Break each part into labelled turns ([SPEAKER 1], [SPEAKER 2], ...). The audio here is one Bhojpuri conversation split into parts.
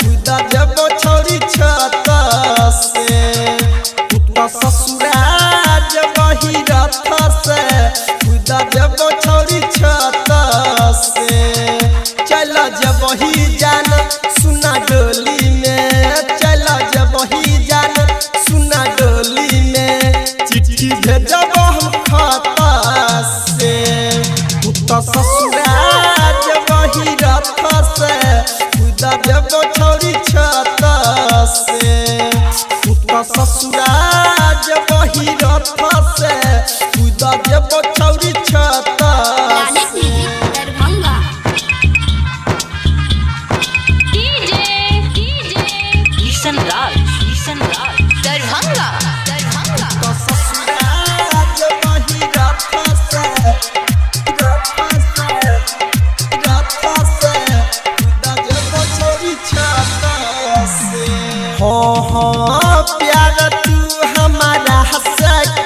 [SPEAKER 1] खुदा जब छोड़ी छत से पुता ससुरा जब ही रथ से खुदा जब छोड़ी छत से चल जब ही जान सुना डोली में चल जब ही जान सुना डोली में चिट्ठी भेजब हम खत से पुता ससुरा जब ही रथ से खुदा जब छोड़ी छत से पुता ससुरा जब ही रथ से खुदा जब छोड़ी छत से हाँ प्यार तू हमारा हंस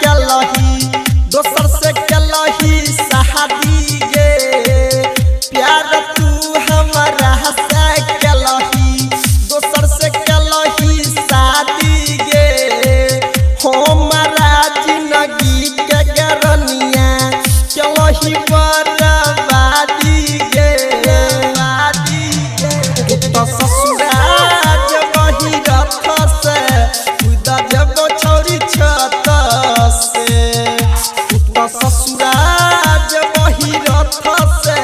[SPEAKER 1] कलही दोसर से कलही शादी गे प्यार तू हमारा हंस कलही दोसर से कलही शादी गे हमारा जिंदगी के गरनिया कलही बर्बादी गे तो ससुरा खुदा जब छोड़ी छत से पुता ससुरा जब ही रथ से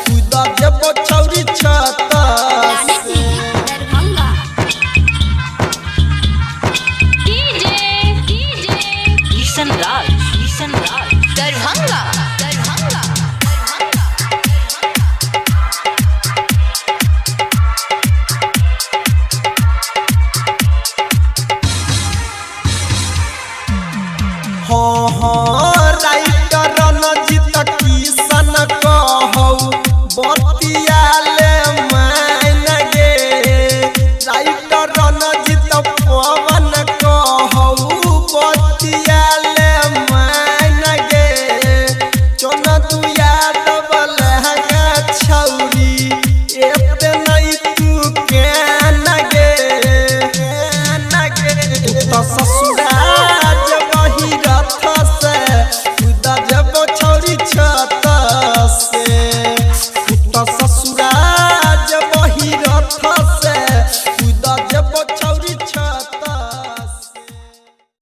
[SPEAKER 1] खुदा जब छोड़ी छत हाँ हाँ राइटर रणजीत किशन कहौ बतियाले मान गे राइटर रणजीत पवन कहौ बतियाले मान गे चन तू यादव लहंगा छौरी एते नहीं तू केन गे तो ससुरा खुदा जब छोड़ी छत से पुता ससुरा जब ही रथ से